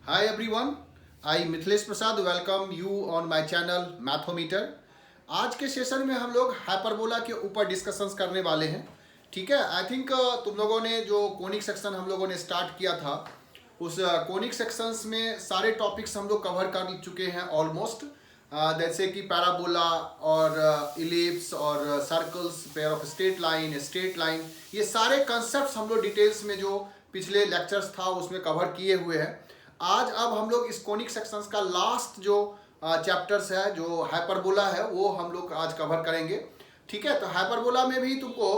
Hi everyone, I Mithilesh Prasad welcome you on my channel mathometer. आज के session में हम लोग हाइपरबोला के ऊपर डिस्कशंस करने वाले हैं। ठीक है, आई थिंक तुम लोगों ने जो कोनिक सेक्शन हम लोगों ने स्टार्ट किया था उस कोनिक सेक्शंस में सारे टॉपिक्स हम लोग कवर कर चुके हैं ऑलमोस्ट, जैसे कि पैराबोला और इलिप्स और circles, pair of straight line, ये सारे कंसेप्ट हम लोग डिटेल्स में जो पिछले लेक्चर्स था उसमें कवर किए हुए हैं। आज अब हम लोग इस कोनिक सेक्शंस का लास्ट जो चैप्टर्स है, जो हाइपरबोला है, वो हम लोग आज कवर करेंगे। ठीक है, तो हाइपरबोला में भी तुमको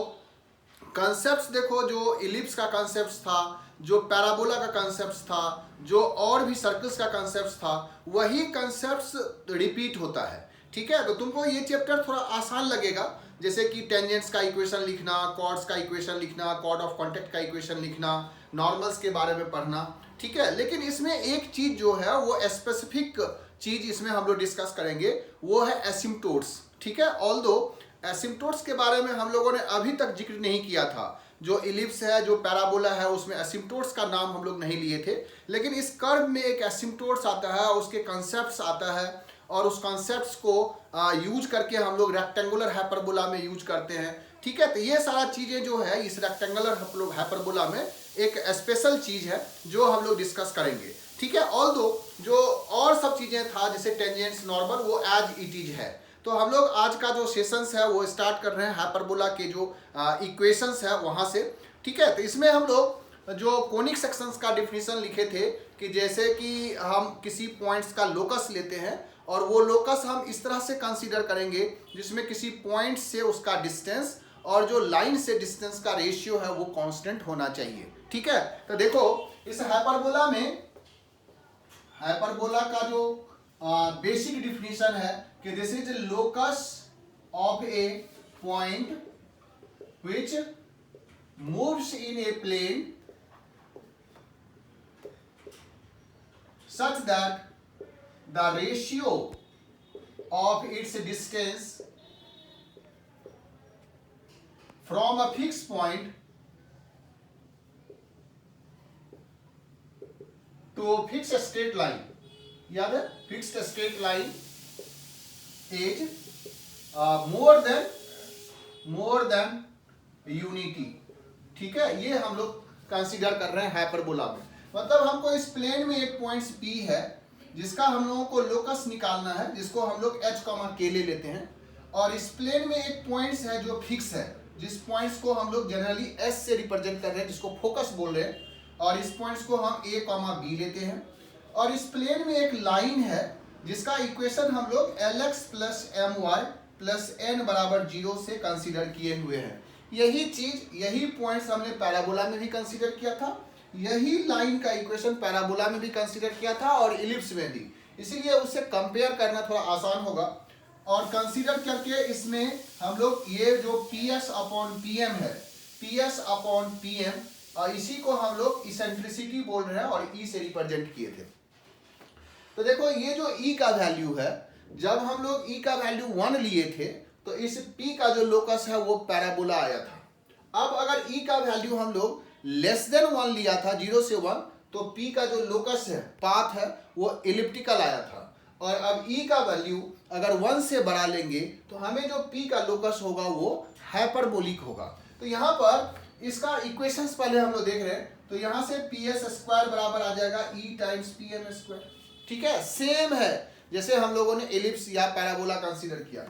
कंसेप्ट्स देखो, जो इलिप्स का कंसेप्ट था, जो पैराबोला का कंसेप्ट था, जो और भी सर्कल्स का कंसेप्ट था, वही कंसेप्ट्स रिपीट होता है। ठीक है, तो तुमको ये चैप्टर थोड़ा आसान लगेगा, जैसे कि टेंजेंट्स का इक्वेशन लिखना, कॉर्ड्स का इक्वेशन लिखना, कॉर्ड ऑफ कॉन्टैक्ट का इक्वेशन लिखना, नॉर्मल्स के बारे में पढ़ना। ठीक है, लेकिन इसमें एक चीज जो है वो स्पेसिफिक चीज इसमें हम लोग डिस्कस करेंगे, वो है एसिम्प्टोट्स। ठीक है, ऑल्दो एसिम्प्टोट्स के बारे में हम लोगों ने अभी तक जिक्र नहीं किया था। जो इलिप्स है, जो पैराबोला है, उसमें एसिम्प्टोट्स का नाम हम लोग नहीं लिए थे, लेकिन इस कर्व में एक एसिम्प्टोट्स आता है, उसके कंसेप्ट्स आता है, और उस कॉन्सेप्ट्स को यूज करके हम लोग रेक्टेंगुलर हाइपरबोला में यूज करते हैं। ठीक है, तो ये सारा चीज़ें जो है इस रेक्टेंगुलर हाइपरबोला में एक स्पेशल चीज़ है जो हम लोग डिस्कस करेंगे। ठीक है, ऑल्दो जो और सब चीज़ें था जैसे टेंजेंट्स, नॉर्मल, वो एज इट इज है। तो हम लोग आज का जो सेशंस है वो स्टार्ट कर रहे हैं हाइपरबोला के जो इक्वेशंस है वहाँ से। ठीक है, तो इसमें हम लोग जो कोनिक सेक्शंस का डिफिनीशन लिखे थे कि जैसे कि हम किसी पॉइंट्स का लोकस लेते हैं और वो लोकस हम इस तरह से कंसीडर करेंगे जिसमें किसी पॉइंट से उसका डिस्टेंस और जो लाइन से डिस्टेंस का रेशियो है वो कांस्टेंट होना चाहिए। ठीक है, तो देखो इस हाइपरबोला में, हाइपरबोला का जो बेसिक डिफिनीशन है कि this is locus of a point which moves in a plane such that the ratio of its distance from a fixed point to fixed straight line, याद है, fixed straight line is more than unity। ठीक है, ये हम लोग consider कर रहे हैं हाइपरबोला में। मतलब हमको इस प्लेन में एक पॉइंट्स P है जिसका हम लोगों को लोकस निकालना है, जिसको हम लोग h, k ले लेते हैं, और इस प्लेन में एक पॉइंट्स है जो फिक्स है, जिस पॉइंट्स को हम लोग जनरली S से रिप्रेजेंट कर रहे हैं, जिसको फोकस बोल रहे हैं, और इस पॉइंट्स को हम A, B लेते हैं। और इस प्लेन में एक लाइन है जिसका इक्वेशन हम लोग Lx plus My plus n बराबर 0 से कंसीडर किए हुए हैं। यही चीज, यही पॉइंट्स हमने पैराबोला में भी कंसीडर किया था, यही लाइन का इक्वेशन पैराबोला में भी कंसीडर किया था और इलिप्स में भी, इसीलिए उससे कंपेयर करना थोड़ा आसान होगा। और कंसीडर करके इसमें हम लोग ये जो PS अपॉन PM है, PS अपॉन PM, और इसी को हम लोग इसेंट्रिसिटी बोल रहे हैं और E से रिप्रेजेंट किए थे। तो देखो ये जो E का वैल्यू है, जब हम लोग E का वैल्यू 1 लिए थे तो इस P का जो लोकस है वो पैराबोला आया था। अब अगर E का वैल्यू हम लोग लेस देन 1 लिया था, 0 से 1, तो P का जो लोकस है, पाथ है, वो इलिप्टिकल आया था। और अब E का वैल्यू अगर 1 से बड़ा लेंगे तो हमें जो P का लोकस होगा वो हाइपरबोलिक होगा। तो यहाँ पर इसका इक्वेशंस पहले हम लोग देख रहे हैं, तो यहाँ से PS स्क्वायर बराबर आ जाएगा E टाइम्स PM स्क्वायर। ठीक है, सेम है जैसे हम लोगों ने एलिप्स या पैराबोला कंसीडर किया।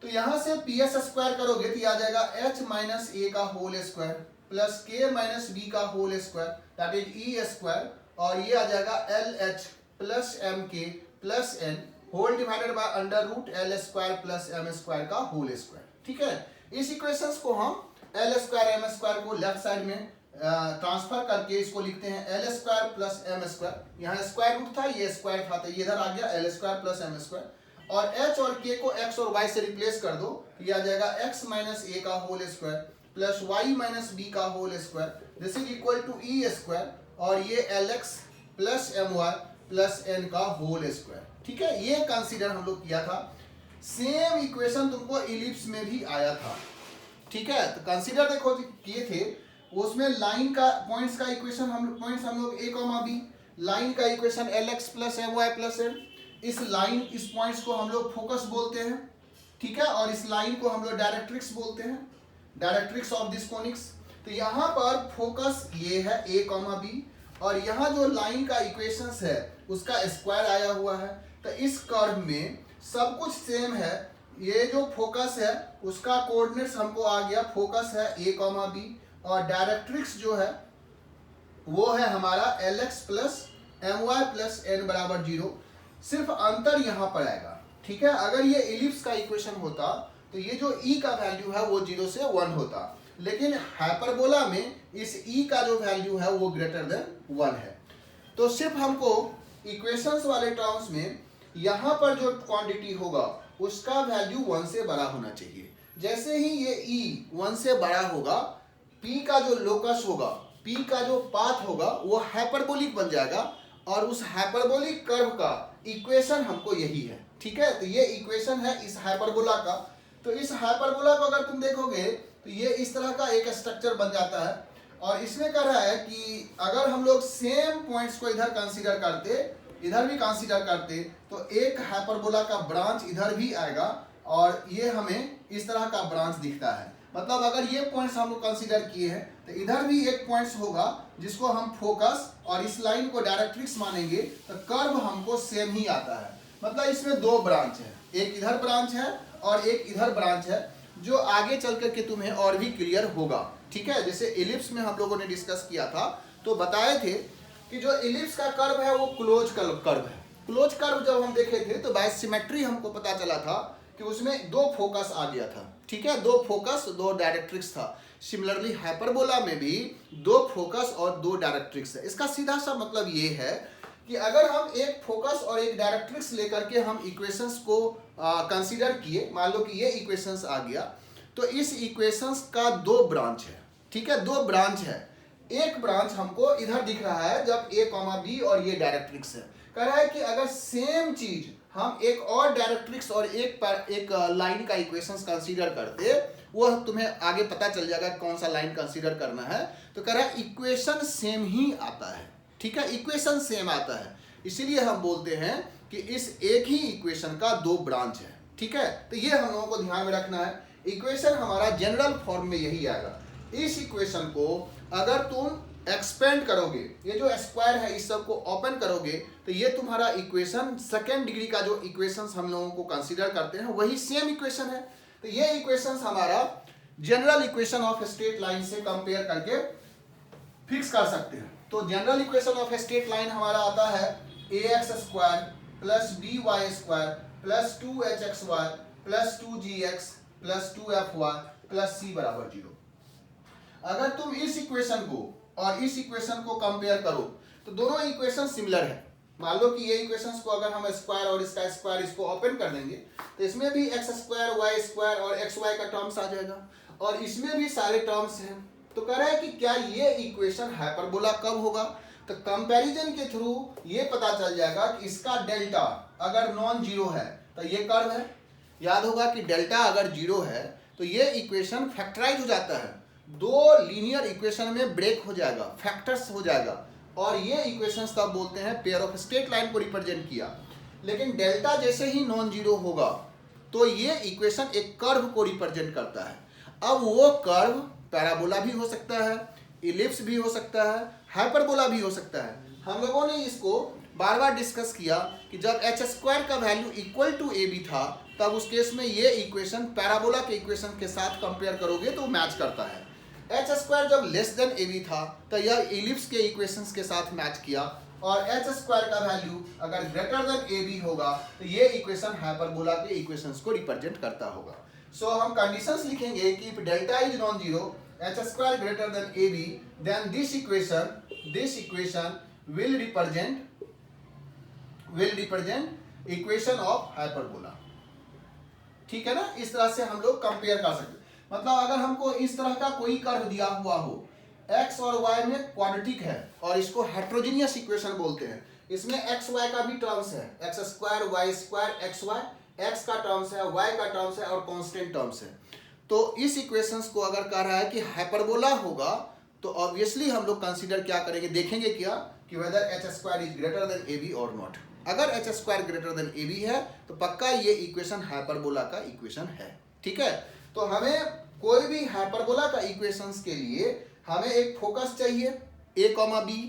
तो यहाँ से PS स्क्वायर करोगे तो आ जाएगा H माइनस A का whole square plus K minus B का whole square, that is E square, और ये आ जाएगा LH plus MK plus N whole divided by under root L square plus M square का होल स्क्वायर। ठीक है, इस इक्वेशंस को हम L स्क्वायर M स्क्वायर को लेफ्ट साइड में ट्रांसफर करके इसको लिखते हैं L square plus M square. यहाँ स्क्वायर रूट था, ये स्क्वायर था, तो ये इधर आ गया L square plus M square, और H और K को X और Y से रिप्लेस कर दो, ये आ जाएगा X माइनस A का whole square plus Y minus B का whole square, this is equal to E square, और ये LX plus My plus N का होल स्क्वायर। ठीक है, ये कंसीडर हम लोग किया था। सेम इक्वेशन तुमको इलिप्स में भी आया था। ठीक है, तो कंसीडर देखो किए थे, उसमें लाइन का पॉइंट्स का इक्वेशन हम लोग A, B लाइन का equation LX plus My plus M। इस लाइन, इस पॉइंट्स को हम लोग फोकस बोलते हैं, ठीक है, और इस लाइन को हम लोग डायरेक्ट्रिक्स बोलते हैं, डायरेक्ट्रिक्स ऑफ दिस कॉनिक्स। तो यहाँ पर फोकस ये है A, B, और यहाँ जो लाइन का इक्वेशंस है उसका स्क्वायर आया हुआ है। तो इस कर्व में सब कुछ सेम है। ये जो फोकस है उसका कोऑर्डिनेट्स हमको आ गया, फोकस है A, B, और डायरेक्ट्रिक्स जो है वो है हमारा LX plus My plus n बराबर 0। सिर्फ अंतर यहाँ पर आएगा, ठीक है। अगर ये इलिप्स का इक्वेशन होता तो ये जो E का वैल्यू है वो 0 से 1 होता, लेकिन हाइपरबोला में इस E का जो वैल्यू है वो ग्रेटर देन 1 है। तो सिर्फ हमको इक्वेशंस वाले टर्म्स में यहाँ पर जो क्वांटिटी होगा उसका वैल्यू 1 से बड़ा होना चाहिए। जैसे ही ये E 1 से बड़ा होगा, P का जो लोकस होगा, P का जो पाथ होगा वो हाइपरबोलिक बन जाएगा, और उस हाइपरबोलिक कर्व का इक्वेशन हमको यही है, ठीक है। तो ये इक्वेशन है इस हाइपरबोला का। तो इस हाइपरबोला को अगर तुम देखोगे तो ये इस तरह का एक स्ट्रक्चर बन जाता है, और इसमें कह रहा है कि अगर हम लोग सेम पॉइंट्स को इधर कंसीडर करते, इधर भी कंसीडर करते, तो एक हाइपरबोला का ब्रांच इधर भी आएगा, और ये हमें इस तरह का ब्रांच दिखता है। मतलब अगर ये पॉइंट्स हम लोग कंसीडर किए हैं तो इधर भी एक पॉइंट्स होगा जिसको हम फोकस और इस लाइन को डायरेक्ट्रिक्स मानेंगे, तो कर्व हमको सेम ही आता है। मतलब इसमें दो ब्रांच है, एक इधर ब्रांच है और एक इधर ब्रांच है, जो आगे चल करके तुम्हें और भी क्लियर होगा, ठीक है। जैसे इलिप्स में हम लोगों ने डिस्कस किया था तो बताए थे कि जो इलिप्स का कर्व है वो क्लोज कर्व है। क्लोज कर्व जब हम देखे थे तो बाय सिमेट्री हमको पता चला था कि उसमें दो फोकस आ गया था, ठीक है, दो फोकस दो डायरेक्ट्रिक्स था। सिमिलरली हाइपरबोला में भी दो फोकस और दो डायरेक्ट्रिक्स है। इसका सीधा सा मतलब ये है कि अगर हम एक फोकस और एक डायरेक्ट्रिक्स लेकर के हम इक्वेशंस को कंसीडर किए, मान लो कि ये इक्वेशंस आ गया, तो इस इक्वेशंस का दो ब्रांच है, ठीक है, दो ब्रांच है। एक ब्रांच हमको इधर दिख रहा है जब A, B और ये डायरेक्ट्रिक्स है। कह रहा है कि अगर सेम चीज हम एक और डायरेक्ट्रिक्स और एक लाइन का इक्वेशंस कंसीडर करते, वो तुम्हें आगे पता चल जाएगा कौन सा लाइन कंसीडर करना है। तो कह रहा है इक्वेशन सेम ही आता है, ठीक है, इक्वेशन सेम आता है। इसीलिए हम बोलते हैं कि इस एक ही इक्वेशन का दो ब्रांच है, ठीक है। तो ये हम लोगों को ध्यान में रखना है। इक्वेशन हमारा जनरल फॉर्म में यही आएगा। इस इक्वेशन को अगर तुम एक्सपेंड करोगे, ये जो स्क्वायर है इस सब को ओपन करोगे, तो ये तुम्हारा इक्वेशन सेकेंड डिग्री का जो इक्वेशंस हम लोगों को कंसीडर करते हैं वही सेम इक्वेशन है। तो ये इक्वेशंस हमारा general equation of straight line से कंपेयर करके फिक्स कर सकते हैं। तो general equation of straight line हमारा आता है ax square plus by square plus 2hxy plus 2gx plus 2fy plus c बराबर 0। अगर तुम इस इक्वेशन को और इस इक्वेशन को कंपेयर करो तो दोनों इक्वेशन सिमिलर है। मान लो कि ये इक्वेशंस को अगर हम स्क्वायर और इसका स्क्वायर इसको ओपन कर देंगे तो इसमें भी एक्स स्क्वायर वाई स्क्वायर और एक्स वाई का टर्म्स आ जाएगा, और इसमें भी सारे टर्म्स हैं। तो कह रहा है कि क्या ये इक्वेशन हाइपरबोला कब होगा, तो कंपैरिजन के थ्रू ये पता चल जाएगा कि इसका डेल्टा अगर नॉन जीरो है तो ये कर्व है। याद होगा कि डेल्टा अगर जीरो है तो ये इक्वेशन फैक्टराइज हो जाता है, दो लीनियर इक्वेशन में ब्रेक हो जाएगा, फैक्टर्स हो जाएगा, और ये इक्वेशंस तब बोलते हैं पेयर ऑफ स्ट्रेट लाइन को रिप्रेजेंट किया। लेकिन डेल्टा जैसे ही नॉन जीरो होगा तो ये इक्वेशन एक कर्व को रिप्रेजेंट करता है। अब वो कर्व पैराबोला भी हो सकता है, इलिप्स भी हो सकता है, हाइपरबोला भी हो सकता है। हम लोगों ने इसको बार बार डिस्कस किया कि जब एच स्क्वायर का value equal to A B था तब उस केस में ये इक्वेशन पैराबोला के इक्वेशन के साथ कंपेयर करोगे तो मैच करता है। एच स्क्वायर जब लेस देन ए बी था तो यह इलिप्स के इक्वेशंस के साथ मैच किया, और एच स्क्वायर का वैल्यू अगर ग्रेटर देन ए बी होगा तो ये इक्वेशन हाइपरबोला के इक्वेशंस को रिप्रेजेंट करता होगा। सो हम कंडीशंस लिखेंगे कि if delta is non zero, H square greater than A B, then this equation will represent equation of hyperbola. ठीक है ना, इस तरह से हम लोग कंपेयर कर सकते। मतलब अगर हमको इस तरह का कोई कर्व दिया हुआ हो, x और y में क्वाड्रेटिक है और इसको हेट्रोजीनियस इक्वेशन बोलते हैं, इसमें x y का भी टर्म्स है, x square y square x y, x का टर्म्स है, y का टर्म्स है और कांस्टेंट टर्म्स है। तो इस इक्वेशंस को अगर कह रहा है कि हाइपरबोला होगा तो ऑब्वियसली हम लोग कंसीडर क्या करेंगे, देखेंगे क्या कि whether H square is greater than A B और नॉट। अगर H square greater than A B है तो पक्का ये इक्वेशन हाइपरबोला का इक्वेशन है। ठीक है, तो हमें कोई भी हाइपरबोला का इक्वेशंस के लिए हमें एक फोकस चाहिए a कॉमा बी,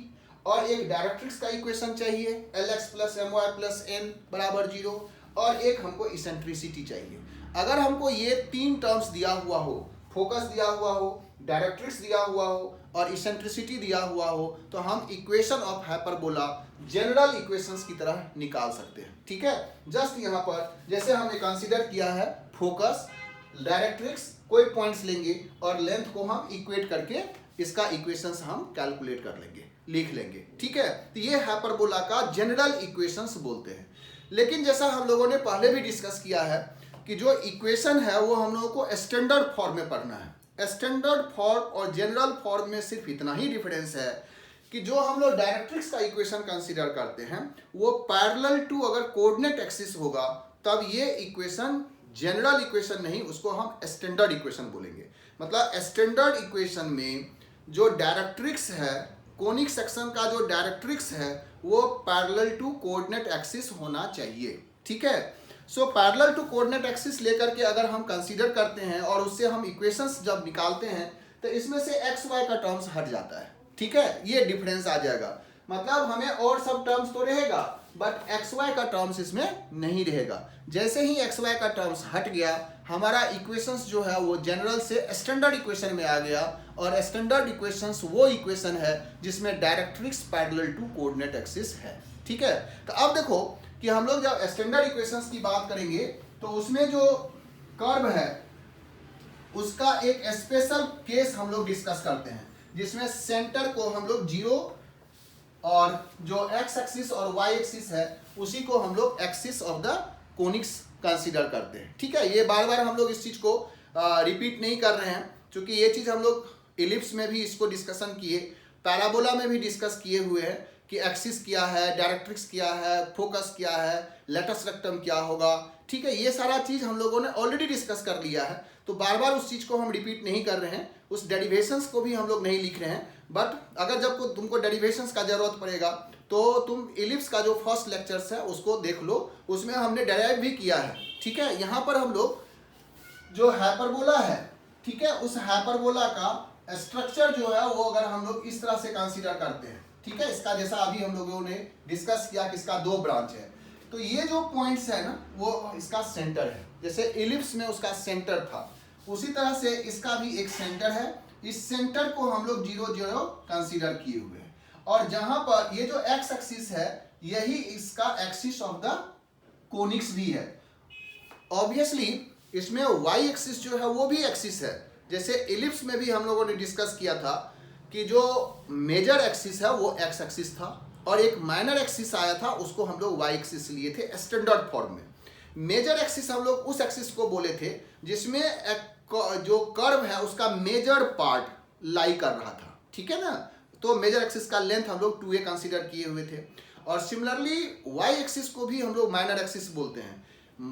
और एक डायरेक्ट्रिक्स का इक्वेशन चाहिए lx plus M Y plus N बराबर 0, और एक हमको इसेंट्रिसिटी चाहिए। अगर हमको ये तीन टर्म्स दिया हुआ हो, फोकस दिया हुआ हो, डायरेक्ट्रिक्स दिया हुआ हो और इसेंट्रिसिटी दिया हुआ हो, तो हम equation of hyperbola general equations की तरह निकाल सकते हैं। ठीक है, जस्ट यहाँ पर जैसे हमने कंसीडर किया है फोकस, डायरेक्ट्रिक्स, कोई पॉइंट्स लेंगे और लेंथ को हम इक्वेट करके इसका इक्वेशंस हम कैलकुलेट कर लेंगे, लिख लेंगे। ठीक है, तो ये हाइपरबोला का जनरल इक्वेशंस बोलते हैं। लेकिन जैसा हम लोगों ने पहले भी डिस्कस किया है कि जो इक्वेशन है वो हम लोगों को स्टैंडर्ड फॉर्म में पढ़ना है। स्टैंडर्ड फॉर्म और जनरल फॉर्म में सिर्फ इतना ही डिफरेंस है कि जो हम लोग डायरेक्ट्रिक्स का इक्वेशन कंसीडर करते हैं वो पैरेलल टू अगर कोऑर्डिनेट एक्सिस होगा तब ये इक्वेशन जनरल इक्वेशन नहीं, उसको हम स्टैंडर्ड इक्वेशन बोलेंगे। मतलब स्टैंडर्ड इक्वेशन में जो डायरेक्ट्रिक्स है, कोनिक सेक्शन का जो डायरेक्ट्रिक्स है वो पैरेलल टू कोऑर्डिनेट एक्सिस होना चाहिए। ठीक है, so parallel to coordinate axis लेकर के अगर हम कंसीडर करते हैं और उससे हम इक्वेशंस जब निकालते हैं तो इसमें से एक्स वाई का टर्म्स हट जाता है। ठीक है, ये डिफरेंस आ जाएगा। मतलब हमें और सब टर्म्स तो रहेगा बट एक्स वाई का टर्म्स इसमें नहीं रहेगा। जैसे ही एक्स वाई का टर्म्स हट गया हमारा इक्वेशंस जो है वो जनरल से स्टैंडर्ड इक्वेशन में आ गया, और स्टैंडर्ड इक्वेशंस वो इक्वेशन है जिसमें directrix parallel to coordinate axis है। ठीक है, तो अब देखो कि हम लोग जब स्टैंडर्ड इक्वेशंस की बात करेंगे तो उसमें जो कर्व है उसका एक स्पेशल केस हम लोग डिस्कस करते हैं जिसमें सेंटर को हम लोग 0 और जो एक्स एक्सिस और वाई एक्सिस है उसी को हम लोग axis of the conics consider करते हैं। ठीक है, ये बार बार हम लोग इस चीज को रिपीट नहीं कर रहे हैं क्योंकि ये चीज हम लोग इलिप्स में भी इसको डिस्कशन किए, पैराबोला में भी डिस्कस किए हुए हैं कि एक्सिस क्या है, डायरेक्ट्रिक्स क्या है, फोकस क्या है, लेटस रेक्टम क्या होगा। ठीक है, ये सारा चीज हम लोगों ने ऑलरेडी डिस्कस कर लिया है, तो बार बार उस चीज को हम रिपीट नहीं कर रहे हैं, उस डेरिवेशंस को भी हम लोग नहीं लिख रहे हैं। बट अगर जब को तुमको डेरिवेशंस का जरूरत पड़ेगा तो तुम इलिप्स का जो फर्स्ट लेक्चर्स है उसको देख लो, उसमें हमने डेराइव भी किया है। ठीक है, यहाँ पर हम लोग जो हाइपरबोला है, ठीक है, उस हाइपरबोला का स्ट्रक्चर जो है वो अगर हम लोग इस तरह से कंसीडर करते हैं, ठीक है, इसका जैसा अभी हम लोगों ने डिस्कस किया कि इसका 2 ब्रांच है, तो ये जो पॉइंट्स है ना वो इसका सेंटर है। जैसे इलिप्स में उसका सेंटर था उसी तरह से इसका भी एक सेंटर है। इस सेंटर को हम लोग 0 0 कंसीडर किए हुए हैं, और जहां पर ये जो एक्स एक्सिस है यही इसका एक्सिस ऑफ द कोनिक्स भी है। ऑब्वियसली इसमें वाई एक्सिस जो है वो भी एक्सिस है। जैसे इलिप्स में भी हम लोगों ने डिस्कस किया था कि जो मेजर एक्सिस है वो एक्स एक्सिस था और एक माइनर एक्सिस आया था, उसको हम लोग वाई एक्सिस लिए थे स्टैंडर्ड फॉर्म में। मेजर एक्सिस हम लोग उस एक्सिस को बोले थे जिसमें जो कर्व है उसका मेजर पार्ट लाई कर रहा था। ठीक है ना, तो मेजर एक्सिस का लेंथ हम लोग 2a कंसीडर किए हुए थे। और सिमिलरली वाई एक्सिस को भी हम लोग माइनर एक्सिस बोलते हैं।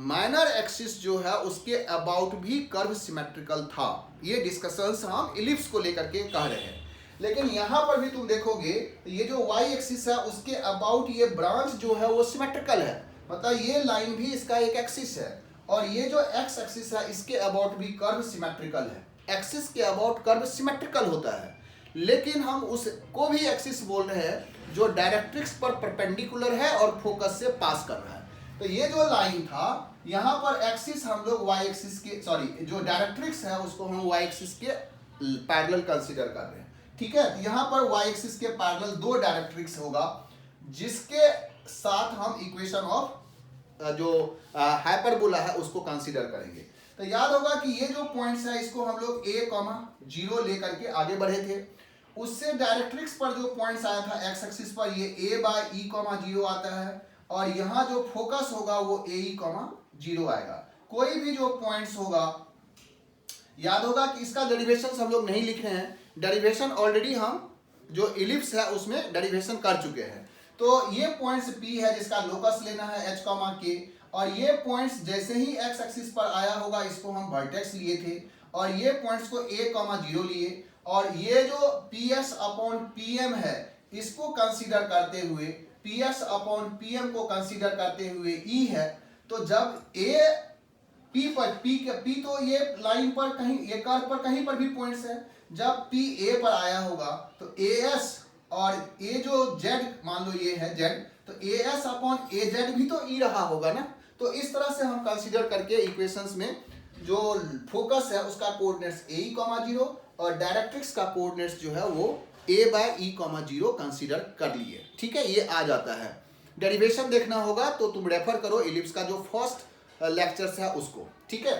माइनर एक्सिस जो है उसके अबाउट भी कर्व सिमेट्रिकल था। ये डिस्कशंस हम इलिप्स को लेकर के कह रहे हैं, लेकिन यहां पर भी तुम देखोगे ये जो वाई एक्सिस है उसके अबाउट ये ब्रांच जो है वो सिमेट्रिकल है। मतलब ये लाइन भी इसका एक एक्सिस है, और ये जो एक्स एक्सिस है इसके अबाउट भी कर्व सिमेट्रिकल है। एक्सिस के अबाउट कर्व सिमेट्रिकल होता है, लेकिन हम उसको भी एक्सिस बोल रहे हैं जो डायरेक्ट्रिक्स पर परपेंडिकुलर है और फोकस से पास कर रहा है। तो ये जो लाइन था यहाँ पर एक्सिस हम लोग वाई एक्सिस के, सॉरी, जो डायरेक्ट्रिक्स है उसको हम वाई एक्सिस के पैरेलल कंसीडर कर रहे हैं। ठीक है, तो यहाँ पर वाई एक्सिस के पैरेलल 2 डायरेक्ट्रिक्स होगा जिसके साथ हम इक्वेशन ऑफ जो हाइपरबोला है उसको कंसीडर करेंगे। तो याद होगा कि ये जो पॉइंट्स है इसको हम लोग a, 0 लेकर के आगे बढ़े थे। उससे डायरेक्ट्रिक्स पर जो पॉइंट्स आया था एक्स एक्सिस पर ये a बाय e, 0 आता है, और यहाँ जो फोकस होगा वो a, e, 0 आएगा। कोई भी जो पॉइंट्स होगा, याद होगा कि इसका डेरिवेशन हम लोग नहीं लिख रहे हैं, डेरिवेशन ऑलरेडी हम जो इलिप्स है उसमें डेरिवेशन कर चुके हैं। तो ये पॉइंट्स P है जिसका लोकस लेना है h, K, और ये पॉइंट्स जैसे ही x एक्सिस पर आया होगा इसको हम वर्टेक्स लिए थे, और ये पॉइंट्स को a, 0 लिए, और ये जो PS अपॉन PM है इसको कंसीडर करते हुए PS अपॉन PM को कंसीडर करते हुए E है, तो जब A P पर P तो ये लाइन पर कहीं, ये कर्व पर कहीं पर भी पॉइंट्स है, जब P A पर आया होगा तो AS और A जो Z मान लो ये है Z, तो AS अपॉन AZ भी तो E रहा होगा ना। तो इस तरह से हम कंसीडर करके इक्वेशंस में जो फोकस है उसका कोऑर्डिनेट्स AE, 0 और डायरेक्ट्रिक्स का कोऑर्डिनेट्स जो है वो A/E, 0 कंसीडर कर लिए। ठीक है, ये आ जाता है। डेरिवेशन देखना होगा तो तुम रेफर करो इलिप्स का जो फर्स्ट लेक्चर्स है उसको। ठीक है,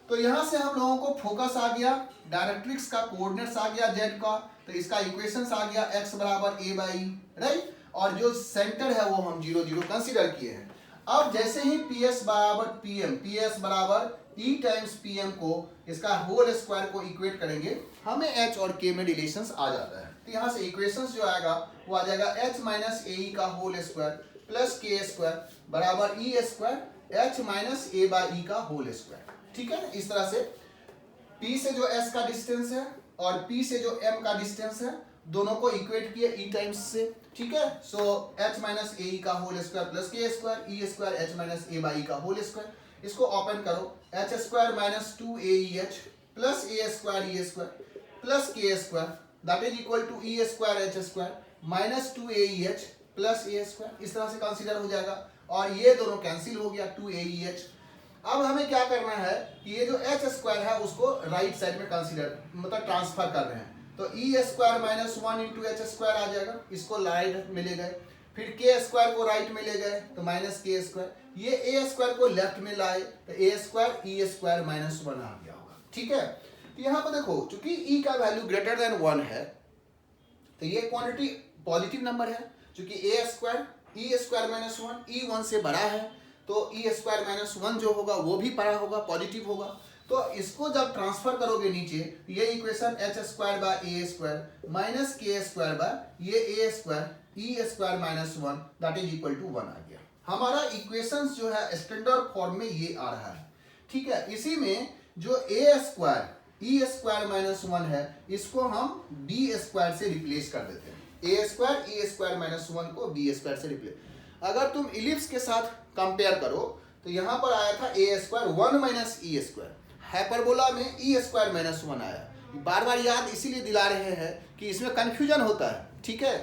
तो यहां से हम लोगों को फोकस आ गया, डायरेक्ट्रिक्स का कोऑर्डिनेट्स आ गया Z का, तो इसका इक्वेशंस आ गया x बराबर A/E, राइट, और जो सेंटर है वो हम 0 0 कंसीडर किए हैं। अब जैसे ही PS बराबर PM, PS बराबर E टाइम्स PM को इसका होल स्क्वायर को इक्वेट करेंगे, हमें H और K में रिलेशंस आ जाता है। तो यहाँ से इक्वेशंस जो आएगा वो आ जाएगा H माइनस AE का whole square plus K square बराबर E square H minus A/E का होल स्क्वायर। ठीक है ना, इस तरह से P से जो S का डिस्टेंस है और P से जो M का डिस्टेंस है दोनों को इक्वेट किए E टाइम्स से। ठीक है, सो H माइनस AE का whole square plus K square E square H minus A/E का होल स्क्वायर, इसको ओपन करो, H square minus 2AEH plus A square E square plus K square that is equal to E square H square minus 2AEH plus A square. इस तरह से consider हो जाएगा और ये दोनों कैंसिल हो गया 2AEH। अब हमें क्या करना है कि ये जो H स्क्वायर है उसको राइट साइड में कंसीडर मतलब ट्रांसफर कर रहे हैं, तो E square minus 1 into H square आ जाएगा, इसको राइट में ले गए, फिर K स्क्वायर को राइट में ले गए तो माइनस K स्क्वायर, ये A स्क्वायर को लेफ्ट में लाए तो A square E square minus 1 आ गया होगा। ठीक है, तो यहाँ पर देखो चूंकि E का वैल्यू ग्रेटर देन 1 है तो ये क्वांटिटी पॉजिटिव नंबर है, चूंकि A square E square minus 1 E 1 से बड़ा है तो E स्क्वायर माइनस 1 जो होगा वो भी बड़ा होगा, पॉजिटिव होगा। तो इसको जब ट्रांसफर करोगे नीचे ये equation H square by A square minus K square by ये A square E square minus 1 that is equal to 1 आ गया। हमारा इक्वेशंस जो है स्टैंडर्ड फॉर्म में ये आ रहा है। ठीक है, इसी में जो A square E square minus 1 है इसको हम B स्क्वायर से रिप्लेस कर देते हैं। A square E square minus 1 को B स्क्वायर से रिप्लेस, अगर तुम इलिप्स के साथ कंपेयर करो तो यहाँ पर आया था A square 1 minus E square, hyperbola में E स्क्वायर माइनस 1 आया। बार बार याद इसीलिए दिला रहे हैं कि इसमें कंफ्यूजन होता है। ठीक है,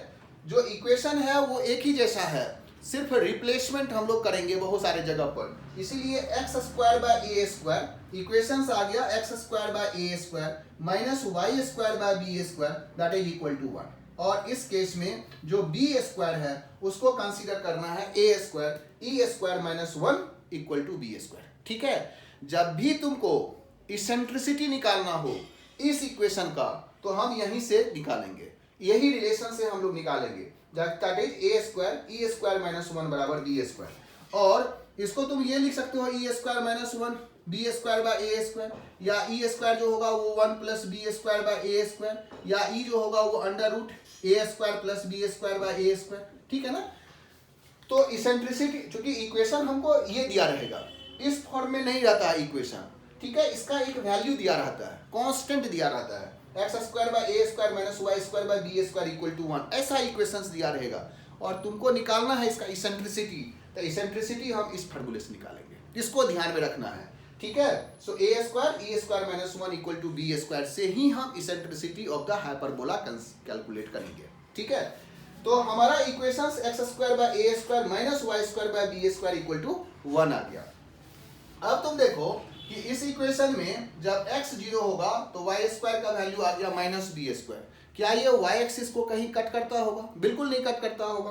जो इक्वेशन है वो एक ही जैसा है, सिर्फ रिप्लेसमेंट हम लोग करेंगे बहुत सारे जगह पर, इसीलिए x square by A square equation आ गया x square by A square minus Y square by B square that is equal to 1। और इस केस में जो बी स्क्वायर है उसको कंसीडर करना है a square e square minus 1 equal to b square. ठीक है, जब भी तुमको इसेंट्रिसिटी निकालना हो इस इक्वेशन का तो हम यहीं से निकालेंगे, यही रिलेशन से हम लोग निकालेंगे that is a square e square minus 1 बराबर बी स्क्वायर। और इसको तुम ये लिख सकते हो e square minus 1 b square by A square, या ई स्क्वायर जो होगा वो 1 plus b square by A square, या ई जो होगा वो under root a square plus b square by A square. ठीक है ना, तो इसेंट्रिसिटी चूंकि इक्वेशन हमको ये दिया रहेगा, इस फॉर्म में नहीं रहता है इक्वेशन। ठीक है, इसका एक वैल्यू दिया रहता है, कांस्टेंट दिया रहता है X square by A square minus Y square by B square equal to 1, ऐसा इक्वेशंस दिया रहेगा और तुमको निकालना है इसका इसेंट्रिसिटी। तो इसेंट्रिसिटी हम इस फार्मूले से निकालेंगे, इसको ध्यान में रखना है। ठीक है, so a square e square minus 1 equal to b square से ही हम eccentricity of the hyperbola calculate करेंगे। ठीक है, तो हमारा equations x square by A square minus Y square by B square equal to 1 आ गया। अब तुम देखो कि इस इक्वेशन में जब x 0 होगा तो y स्क्वायर का वैल्यू आ गया माइनस बी स्क्वायर। क्या ये y एक्सिस को कहीं कट करता होगा? बिल्कुल नहीं कट करता होगा।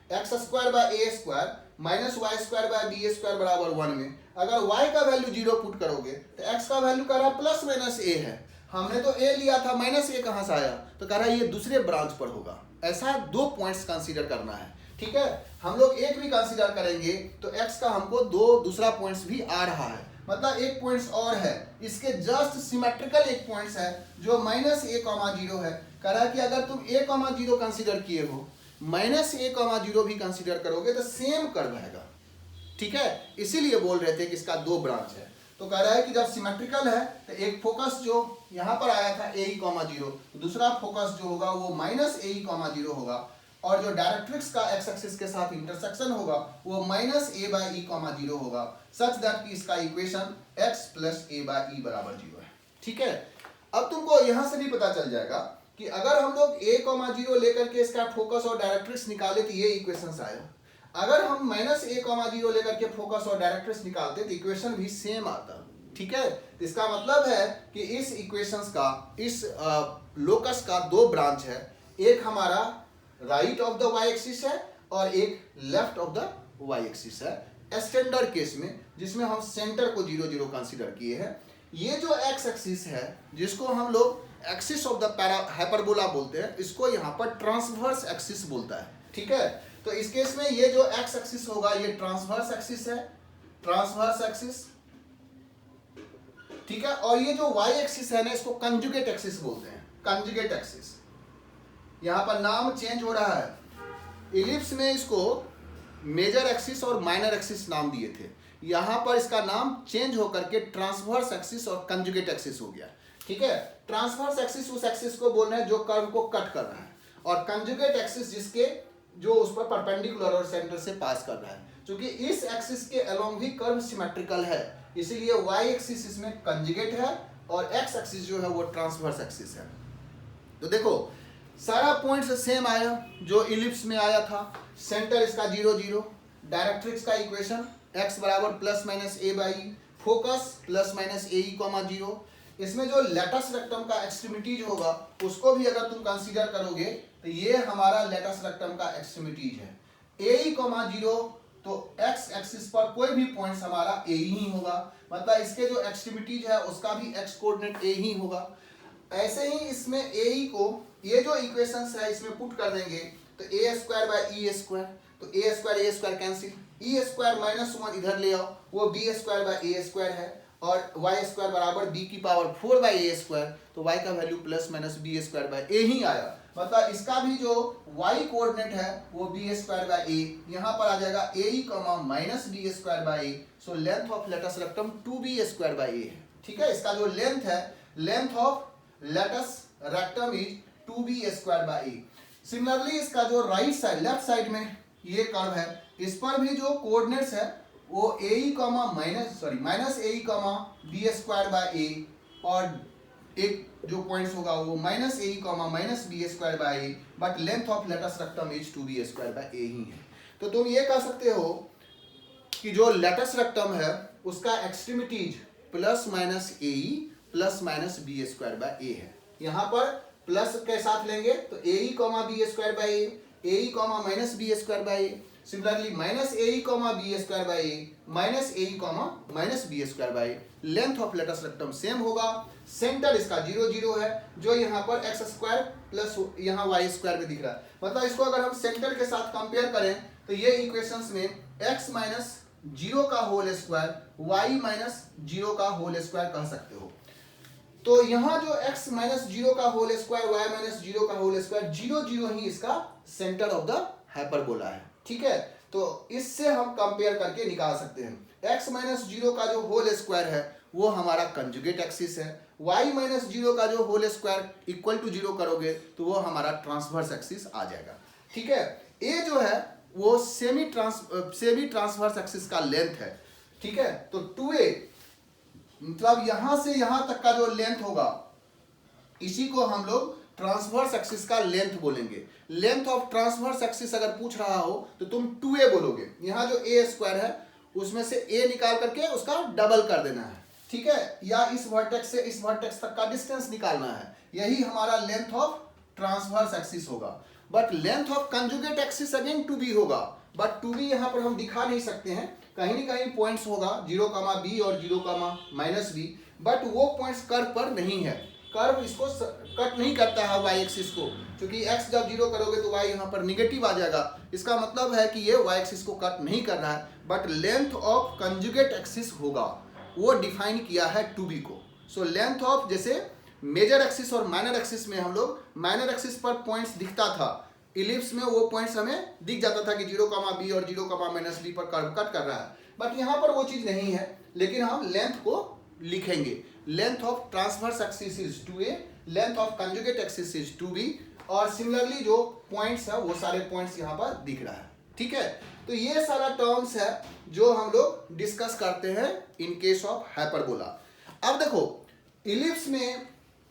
X square by A square minus Y square by B square बराबर 1 में अगर y का वैल्यू 0 पुट करोगे तो x का वैल्यू कह रहा प्लस माइनस ए है, हमने तो a लिया था, माइनस ए कहाँ से आया, तो कह रहा ये दूसरे ब्रांच पर होगा। ऐसा 2 पॉइंट्स कंसीडर करना है। ठीक है, हम लोग एक भी कंसीडर करेंगे तो x का हमको दूसरा पॉइंट्स भी आ रहा है, मतलब एक पॉइंट्स और है, इसके जस्ट सिमेट्रिकल एक पॉइंट्स है जो माइनस ए कॉमा 0 है। कह रहा है कि अगर तुम a कॉमा 0 कंसीडर किए हो माइनस ए कॉमा 0 भी कंसीडर करोगे तो सेम कर्व आएगा। ठीक है, इसीलिए बोल रहे थे कि इसका 2 ब्रांच है। तो कह रहा है कि जब सिमेट्रिकल है तो एक फोकस जो यहाँ पर आया था ए कॉमा 0, दूसरा फोकस जो होगा वो माइनस ए कॉमा 0 होगा और जो डायरेक्ट्रिक्स का एक्स एक्सिस के साथ इंटरसेक्शन होगा वो minus a by e comma 0 होगा, सच दैट कि इसका equation x plus a by e बराबर 0 है। ठीक है, अब तुमको यहां से भी पता चल जाएगा कि अगर हम लोग a कॉमा 0 लेकर के इसका फोकस और डायरेक्ट्रिक्स निकाले तो ये इक्वेशन आएगा। अगर हम माइनस ए कॉमा 0 लेकर के फोकस और डायरेक्ट्रिक्स निकालते तो इक्वेशन भी सेम आता। ठीक है, तो इसका मतलब है कि इस इक्वेशंस का, इस लोकस का दो ब्रांच है, एक हमारा right of the Y axis है और एक left of the Y axis है स्टैंडर्ड केस में, जिसमें हम सेंटर को 0 0 कंसीडर किए हैं। ये जो एक्स एक्सिस है जिसको हम लोग एक्सिस ऑफ द हाइपरबोला बोलते हैं, इसको यहाँ पर ट्रांसवर्स एक्सिस बोलता है। ठीक है, तो इस केस में ये जो एक्स एक्सिस होगा ये ट्रांसवर्स एक्सिस है, ट्रांसवर्स एक्सिस। ठीक है, और ये जो वाई एक्सिस है ना इसको कंजुगेट एक्सिस बोलते हैं, कंजुगेट एक्सिस। यहाँ पर नाम चेंज हो रहा है, इलिप्स में इसको मेजर एक्सिस और माइनर एक्सिस नाम दिए थे, यहाँ पर इसका नाम चेंज होकर के ट्रांसवर्स एक्सिस और कंजुगेट एक्सिस हो गया। ठीक है, ट्रांसवर्स एक्सिस उस एक्सिस को बोल रहे हैं जो कर्व को कट कर रहा है, और कंजुगेट एक्सिस जिसके जो उस पर परपेंडिकुलर और सेंटर से पास कर रहा है। क्योंकि इस एक्सिस के अलोंग भी कर्व सिमेट्रिकल है, इसीलिए वाई एक्सिस इसमें कंजुगेट है और एक्स एक्सिस जो है वो ट्रांसवर्स एक्सिस है। तो देखो सारा पॉइंट्स सेम आया जो इलिप्स में आया था, सेंटर इसका 0 0, डायरेक्ट्रिक्स का इक्वेशन x बराबर plus minus a by, focus plus minus a e comma 0। इसमें जो लेटस रेक्टम का एक्सट्रीमिटीज होगा उसको भी अगर तुम कंसीडर करोगे तो ये हमारा लेटस रेक्टम का एक्सट्रीमिटीज है ए ई कॉमा 0, तो x एक्सिस पर कोई भी पॉइंट्स हमारा ए ही होगा, मतलब इसके जो एक्सट्रीमिटीज है उसका भी x कोऑर्डिनेट ए ही होगा। ऐसे ही इसमें ए ई को ये जो इक्वेशंस है इसमें पुट कर देंगे तो a square by e square, तो a square cancel, e square minus 1 इधर ले आओ, वो b square by a square है, और वाई स्क्वायर बराबर बी की पावर 4 बाई ए स्क्वायर, तो वाई का value plus minus b square by a ही आया। मतलब इसका भी जो वाई कोऑर्डिनेट है वो बी स्क्वायर बाई ए, यहाँ पर आ जाएगा a e comma minus b square by a, so length of latus rectum 2b square by a है। ठीक है, इसका जो लेंथ है, length of latus rectum is 2b square by a. Similarly इसका जो राइट साइड, लेफ्ट साइड में ये कर्व है, इस पर भी जो कोऑर्डिनेट्स है वो a e comma minus a e comma b square by a, और एक जो पॉइंट्स होगा वो minus a e comma minus b square by a, but length of latus rectum is 2b square by a ही है। तो तुम ये कह सकते हो कि जो लेटस रेक्टम है उसका extremities plus minus a e plus minus b square by a है। यहाँ पर प्लस के साथ लेंगे तो a e comma b square by a e comma minus b square by a, similarly minus a e comma b square by a minus a e comma minus b square by. Length of latus rectum same होगा, centre इसका 0 0 है, जो यहाँ पर x square plus यहाँ Y square में दिख रहा है। मतलब इसको अगर हम सेंटर के साथ कंपेयर करें तो ये इक्वेशंस में एक्स माइनस 0 का होल स्क्वायर, वाई माइनस 0 का होल स्क्वायर कह सकते हो। तो यहाँ जो x माइनस 0 का होल स्क्वायर, y माइनस 0 का होल स्क्वायर, 0 0 ही इसका सेंटर ऑफ द हाइपरबोला है। ठीक है, तो इससे हम कंपेयर करके निकाल सकते हैं। x माइनस 0 का जो होल स्क्वायर है वो हमारा कंजुगेट एक्सिस है, y माइनस 0 का जो होल स्क्वायर इक्वल टू 0 करोगे तो वो हमारा ट्रांसवर्स एक्सिस आ जाएगा। ठीक है, a जो है वो सेमी ट्रांसवर्स एक्सिस का लेंथ है। ठीक है, तो 2a मतलब यहां से यहां तक का जो लेंथ होगा इसी को हम लोग ट्रांसवर्स एक्सिस का लेंथ बोलेंगे। लेंथ ऑफ ट्रांसवर्स एक्सिस अगर पूछ रहा हो तो तुम 2a बोलोगे। यहाँ जो a स्क्वायर है उसमें से a निकाल करके उसका डबल कर देना है। ठीक है, या इस वर्टेक्स से इस वर्टेक्स तक का डिस्टेंस निकालना है, यही हमारा लेंथ ऑफ ट्रांसवर्स एक्सिस होगा। But length of conjugate axis again 2b होगा, बट 2b यहाँ पर हम दिखा नहीं सकते हैं, कहीं ना कहीं पॉइंट्स होगा 0, b और 0, माइनस b, बट वो पॉइंट्स कर्व पर नहीं है। कर्व इसको कट नहीं करता है वाई एक्सिस को, क्योंकि x जब 0 करोगे तो y यहाँ पर निगेटिव आ जाएगा। इसका मतलब है कि ये y एक्सिस को कट नहीं कर रहा है, but length of conjugate axis होगा, वो डिफाइन किया है 2b को। सो लेंथ ऑफ, जैसे मेजर एक्सिस और माइनर एक्सिस में हम लोग माइनर एक्सिस पर पॉइंट्स दिखता था, इलिप्स में वो पॉइंट्स हमें दिख जाता था कि 0, b और 0, माइनस b पर कर्व कट कर रहा है, बट यहाँ पर वो चीज़ नहीं है। लेकिन हम लेंथ को लिखेंगे, length of transverse axis is 2a, length of conjugate axis is 2b, और सिमिलरली जो पॉइंट्स है वो सारे पॉइंट्स यहाँ पर दिख रहा है, ठीक है। तो ये सारा टर्म्स है जो हम लोग डिस्कस करते हैं इन केस ऑफ हाइपरबोला। अब देखो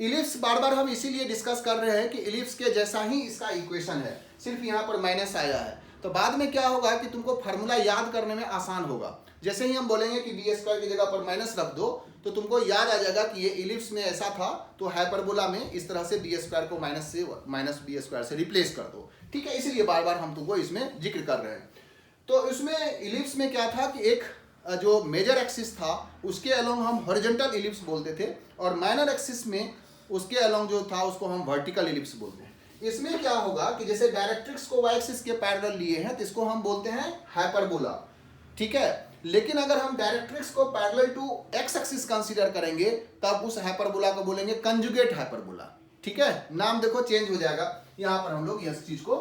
इलिप्स बार बार हम इसीलिए डिस्कस कर रहे हैं कि इलिप्स के जैसा ही इसका इक्वेशन है, सिर्फ यहाँ पर माइनस आया है। तो बाद में क्या होगा कि तुमको फार्मूला याद करने में आसान होगा। जैसे ही हम बोलेंगे कि बी स्क्वायर की जगह पर माइनस रख दो तो तुमको याद आ जाएगा कि ये इलिप्स में ऐसा था, तो हाइपरबोला में इस तरह से बी स्क्वायर को माइनस बी स्क्वायर से रिप्लेस कर दो, ठीक है। इसीलिए बार बार हम तुमको इसमें जिक्र कर रहे हैं। तो इसमें इलिप्स में क्या था कि एक जो मेजर एक्सिस था उसके अलोंग हम हॉरिजॉन्टल इलिप्स बोलते थे, और माइनर एक्सिस में उसके अलोंग जो था उसको हम वर्टिकल इलिप्स बोलते हैं। इसमें क्या होगा कि जैसे डायरेक्ट्रिक्स को वाई एक्सिस के पैरेलल लिए हैं तो इसको हम बोलते हैं हाइपरबोला, ठीक है। लेकिन अगर हम डायरेक्ट्रिक्स को parallel to X axis consider करेंगे तब उस हाइपरबोला को बोलेंगे कंजुगेट हाइपरबोला, ठीक है। नाम देखो चेंज हो जाएगा, यहाँ पर हम लोग इस चीज को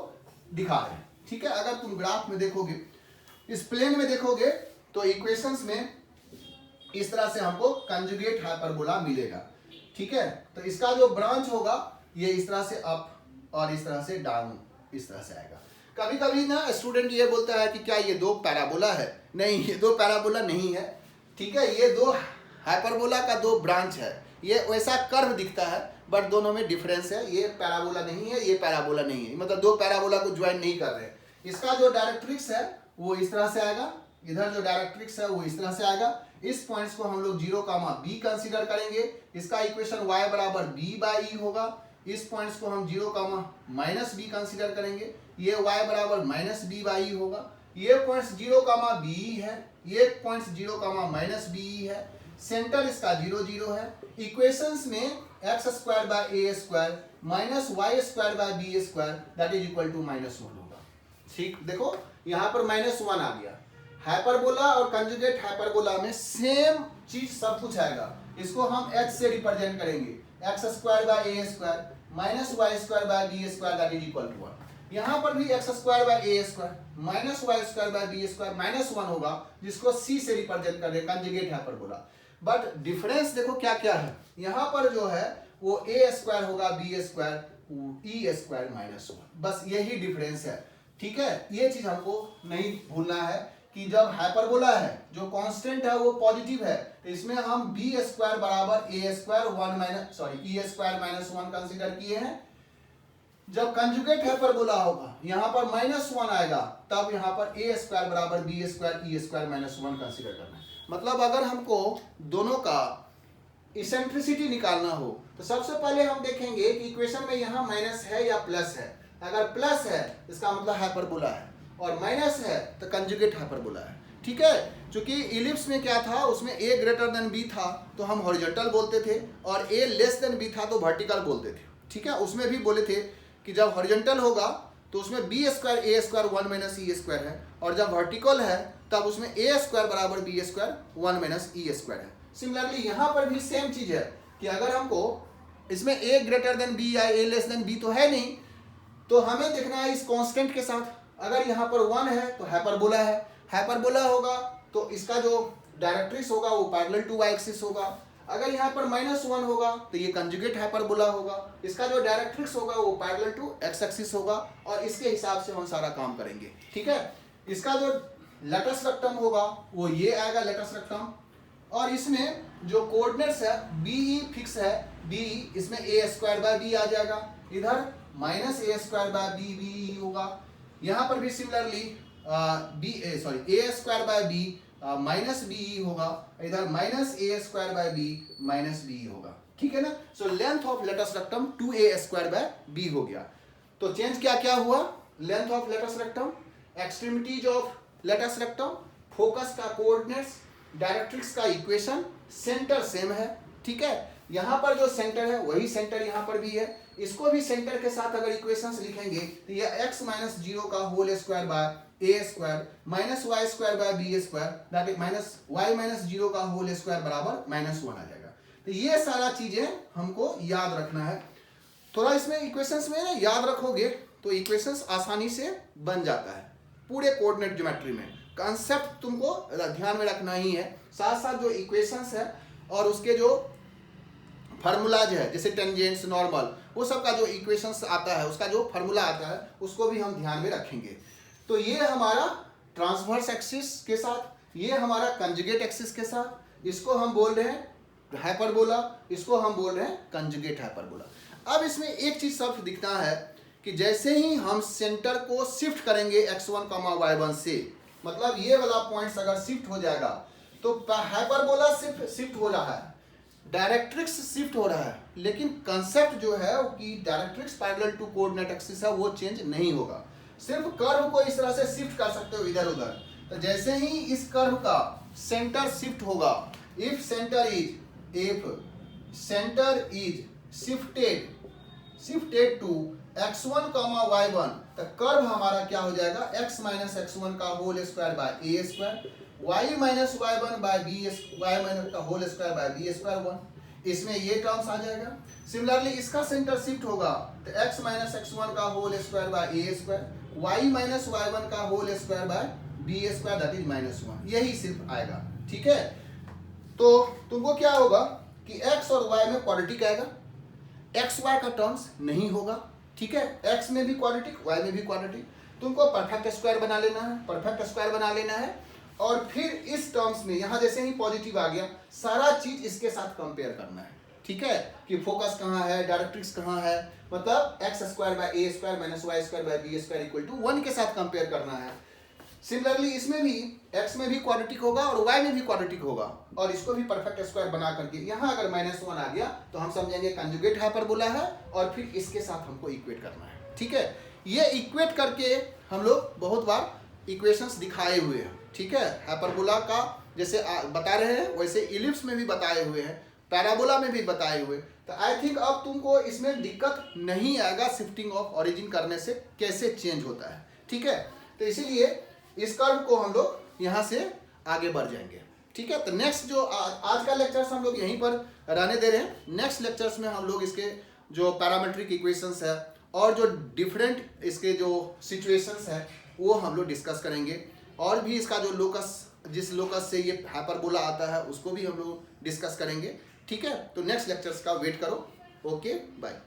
दिखा रहे हैं, ठीक है। अगर तुम ग्राफ में देखोगे, इस प्लेन में देखोगे तो इक्वेशंस में इस तरह से हमको कंजुगेट हाइपरबोला मिलेगा, ठीक है। तो इसका जो ब्रांच होगा ये इस तरह से अप और इस तरह से डाउन इस तरह से आएगा। कभी कभी ना स्टूडेंट ये बोलता है कि क्या ये दो पैराबोला है? नहीं, ये दो पैराबोला नहीं है, ठीक है। ये दो हाइपरबोला का दो ब्रांच है, ये वैसा कर्व दिखता है बट दोनों में डिफरेंस है। ये पैराबोला नहीं है, ये पैराबोला नहीं है, मतलब दो पैराबोला को ज्वाइन नहीं कर रहे। इसका जो डायरेक्ट्रिक्स है वो इस तरह से आएगा, इधर जो डायरेक्ट्रिक्स है वो इस तरह से आएगा। इस पॉइंट्स को हम लोग 0, b कंसीडर करेंगे। इसका इक्वेशन y बराबर b बाई ई होगा। इस पॉइंट्स को हम 0, b कंसीडर करेंगे, ये y बराबर -b बाई ई होगा। ये पॉइंट्स 0, b है, ये पॉइंट्स 0, -b है। सेंटर इसका 0, 0 है। इक्वेशंस में x square by a square minus Y square by B square that is equal to -1 होगा, ठीक। देखो यहाँ पर -1 आ गया। हाइपरबोला और कंजुगेट हाइपरबोला में सेम चीज सब कुछ आएगा। इसको हम h से रिप्रेजेंट करेंगे, x square by a square minus Y square by B square that is equal to 1। यहाँ पर भी x square by a square minus Y square by B square -1 होगा, जिसको c से रिप्रेजेंट कर रहे हैं कंजुगेट हाइपरबोला। बट डिफरेंस देखो क्या क्या है। यहाँ पर जो है वो a स्क्वायर होगा, b स्क्वायर e स्क्वायर -1, बस यही डिफरेंस है, ठीक है। ये चीज हमको नहीं भूलना है कि जब हाइपरबोला है जो कांस्टेंट है वो पॉजिटिव है, तो इसमें हम बी स्क्वायर बराबर ए स्क्वायर ई स्क्वायर -1 कंसीडर किए हैं। जब कंजुगेट हाइपरबोला होगा यहाँ पर -1 आएगा, तब यहाँ पर ए स्क्वायर बराबर B square e square -1 consider करना है। मतलब अगर हमको दोनों का इसेंट्रिसिटी निकालना हो तो सबसे पहले हम देखेंगे कि इक्वेशन में यहाँ माइनस है या प्लस है। अगर प्लस है इसका मतलब हाइपरबोला है, और माइनस है तो कंजुगेट हाइपरबोला है, ठीक है। क्योंकि इलिप्स में क्या था, उसमें a ग्रेटर देन b था तो हम हॉरिजॉन्टल बोलते थे, और a लेस देन b था तो वर्टिकल बोलते थे, ठीक है। उसमें भी बोले थे कि जब हॉरिजॉन्टल होगा तो उसमें b square a square 1 minus e square है, और जब वर्टिकल है तब उसमें a स्क्वायर बराबर b square 1 minus e square है। सिमिलरली यहाँ पर भी सेम चीज है कि अगर हमको इसमें a ग्रेटर देन b या a लेस देन b तो है नहीं, तो हमें देखना है इस कांस्टेंट के साथ। अगर यहाँ पर 1 है तो हाइपरबोला है, हाइपरबोला होगा तो इसका जो डायरेक्ट्रिक्स होगा वो पैरेलल टू वाई एक्सिस होगा। अगर यहाँ पर -1 होगा तो ये कंजुगेट हाइपरबोला होगा, इसका जो डायरेक्ट्रिक्स होगा वो पैरेलल टू एक्स एक्सिस होगा, और इसके हिसाब से हम सारा काम करेंगे, ठीक है। इसका जो लेटस रेक्टम होगा वो ये आएगा लेटस रेक्टम, और इसमें जो कोऑर्डिनेट्स है बी फिक्स है, बी इसमें a स्क्वायर बाय बी आ जाएगा, इधर -a स्क्वायर बाय बी होगा। यहाँ पर भी similarly a square by B minus B होगा, इधर -a square by B -b होगा, ठीक है ना। सो length of latus rectum 2a square by b हो गया। तो चेंज क्या क्या हुआ, length of latus rectum, extremities of latus rectum, focus का कोऑर्डिनेट्स, डायरेक्ट्रिक्स का इक्वेशन, सेंटर सेम है, ठीक है। यहाँ पर जो सेंटर है वही सेंटर यहाँ पर भी है। इसको भी सेंटर के साथ अगर इक्वेशंस लिखेंगे तो ये x माइनस 0 का whole square by a square minus Y square by B square that is minus Y minus 0 का होल स्क्वायर बराबर -1 आ जाएगा। तो ये सारा चीजें हमको याद रखना है। थोड़ा इसमें इक्वेशंस में याद रखोगे तो इक्वेशंस आसानी से बन जाता है पूरे कोऑर्डिनेट ज्योमेट्री में। कॉन्सेप्ट तुमको ध्यान में रखना ही है, साथ साथ जो इक्वेशंस है और उसके जो फार्मूलाज है, जैसे टेंजेंट्स, नॉर्मल, वो सब का जो इक्वेशंस आता है, उसका जो फार्मूला आता है, उसको भी हम ध्यान में रखेंगे। तो ये हमारा ट्रांसवर्स एक्सिस के साथ, ये हमारा कंजुगेट एक्सिस के साथ, इसको हम बोल रहे हैं हाइपरबोला, इसको हम बोल रहे हैं कंजुगेट हाइपरबोला। अब इसमें एक चीज सब दिखना है कि जैसे ही हम सेंटर को शिफ्ट करेंगे x1, y1 से, मतलब ये वाला पॉइंट्स अगर शिफ्ट हो जाएगा तो हाइपरबोला शिफ्ट हो रहा है, डायरेक्ट्रिक्स शिफ्ट हो रहा है, लेकिन कंसेप्ट जो है कि directrix parallel to coordinate axis है वो चेंज नहीं होगा। सिर्फ कर्व को इस तरह से शिफ्ट कर सकते हो इधर उधर। तो जैसे ही इस कर्व का सेंटर शिफ्ट होगा, if centre is shifted to x1, y1, तो कर्व हमारा क्या हो जाएगा, x माइनस x1 का whole square by a square, y minus y1 by b, y minus का whole square by b square 1, इसमें ये टर्म्स आ जाएगा। सिमिलरली इसका सेंटर शिफ्ट होगा तो x माइनस x1 का whole square by a square, y minus y1 का whole square by b square that is -1, यही सिर्फ आएगा। ठीक है, तो तुमको क्या होगा कि x और y में क्वाड्रेटिक आएगा, x y का टर्म्स नहीं होगा। ठीक है, x में भी क्वाड्रेटिक, y में भी क्वाड्रेटिक, तुमको परफेक्ट स्क्वायर बना लेना है, और फिर इस टर्म्स में यहाँ जैसे ही पॉजिटिव आ गया, सारा चीज इसके साथ कंपेयर करना है। ठीक है, कि फोकस कहाँ है, डायरेक्ट्रिक्स कहाँ है, मतलब x square by a square minus y square by b square equal to 1 के साथ कंपेयर करना है। सिमिलरली इसमें भी x में भी क्वाड्रेटिक होगा और y में भी क्वाड्रेटिक होगा, और इसको भी परफेक्ट स्क्वायर बना करके यहाँ अगर -1 आ गया तो हम समझेंगे कंजुगेट हाइपरबोला है, और फिर इसके साथ हमको इक्वेट करना है। ठीक है, ये इक्वेट करके हम लोग बहुत बार इक्वेशंस दिखाए हुए हैं। ठीक है, हाइपरबोला का जैसे बता रहे हैं वैसे इलिप्स में भी बताए हुए हैं, पैराबोला में भी बताए हुए। तो आई थिंक अब तुमको इसमें दिक्कत नहीं आएगा शिफ्टिंग ऑफ ओरिजिन करने से कैसे चेंज होता है। ठीक है, तो इसीलिए इस कर्व को हम लोग यहाँ से आगे बढ़ जाएंगे। ठीक है, तो नेक्स्ट जो आज का लेक्चर्स हम लोग यहीं पर रहने दे रहे हैं। नेक्स्ट लेक्चर्स में हम लोग इसके जो पैरामेट्रिक इक्वेशंस है और जो डिफरेंट इसके जो सिचुएशंस है वो हम लोग डिस्कस करेंगे, और भी इसका जो लोकस, जिस लोकस से ये हाइपरबोला आता है उसको भी हम लोग डिस्कस करेंगे। ठीक है, तो नेक्स्ट लेक्चर्स का वेट करो। Okay, bye.